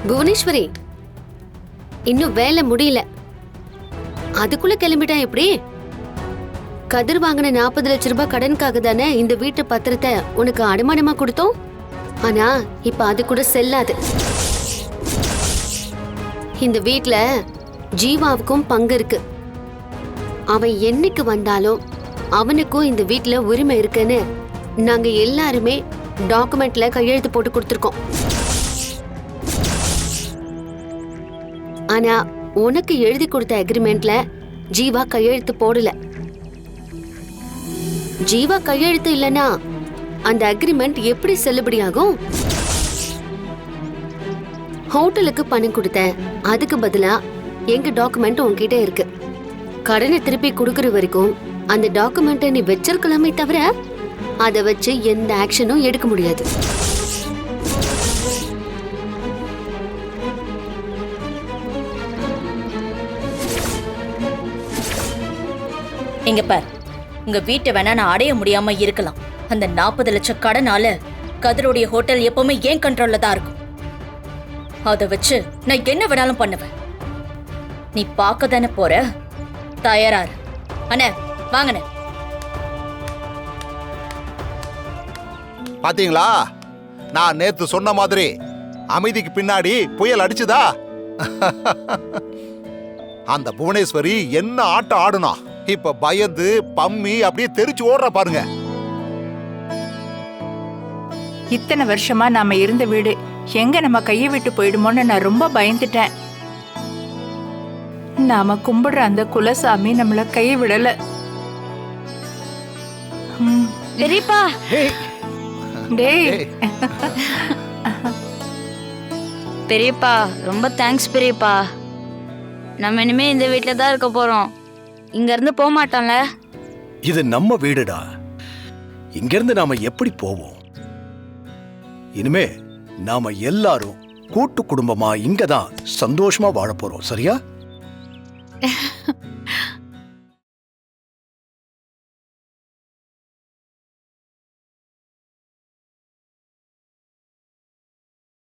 புவனேஸ்வரி, இன்னும் வேலை முடியல, அதுக்குள்ள கிளம்பிட்டா எப்படி? கதிர் வாங்கின 40 லட்சம் ரூபாய் கடனுக்காக தானே இந்த வீட்டு பத்திரத்தை உனக்கு அடமானமா கொடுத்தோம். ஆனா இப்ப அது கூட செல்லாது. இந்த வீட்ல ஜீவாவுக்கும் பங்கு இருக்கு. அவன் என்னைக்கு வந்தாலும் அவனுக்கும் இந்த வீட்ல உரிமை இருக்குன்னு நாங்க எல்லாருமே டாக்குமெண்ட்ல கையெழுத்து போட்டு கொடுத்துருக்கோம். ஆனா உனக்கு எழுதி கொடுத்த அக்ரிமெண்ட்ல ஜீவா கையெழுத்து போடல. ஜீவா கையெழுத்து இல்லனா அந்த அக்ரிமெண்ட் எப்படி செல்லுபடியாகும்? ஹோட்டலுக்கு பணம் கொடுத்த, அதுக்கு பதிலா எங்க டாக்குமெண்ட் உன்கிட்ட இருக்கு. கடனை திருப்பி கொடுக்கற வரைக்கும் அந்த டாக்குமெண்ட்டை நீ வச்சிருக்கலாமே தவிர அதை வச்சு எந்த ஆக்ஷனும் எடுக்க முடியாது. இங்க பார், உங்க வீட்டை வேணா நான் அடைய முடியாம இருக்கலாம். அந்த 40 லட்சம் கடனால கதிரோடைய ஹோட்டல் எப்பவுமே ஏன் கண்ட்ரோல்ல தான் இருக்கும். அதை வச்சு நான் என்ன வேணாலும் பண்ணுவேன். நீ பார்க்க தானே போற, தயாராரு. அண்ணே வாங்கண்ணே. பாத்தீங்களா, நான் நேத்து சொன்ன மாதிரி அமைதிக்கு பின்னாடி புயல் அடிச்சுதா? அந்த புவனேஸ்வரி என்ன ஆட்டம் ஆடுனா, இப்ப பயந்து பம்மி அப்படியே தெரிச்சு ஓடுற பாருங்க. இத்தனை வருஷமா நாம இருந்த வீடு எங்க நம்ம கையை விட்டு போயிடுமோன்னு நான் ரொம்ப பயந்துட்டேன். நாம கும்பிடுற அந்த குலசாமி நம்மள கையை விடல. பெரியப்பா, டேய் பெரியப்பா ரொம்ப தேங்க்ஸ் பெரியப்பா. நம்ம இனிமே இந்த வீட்டில தான் இருக்க போறோம். இங்க இருந்து போக மாட்டோம்ல. இது நம்ம வீடுடா. இங்கிருந்து நாம எப்படி போவோம்? இனிமே நாம எல்லாரும் கூட்டு குடும்பமா இங்கதான் சந்தோஷமா வாழ போறோம். சரியா?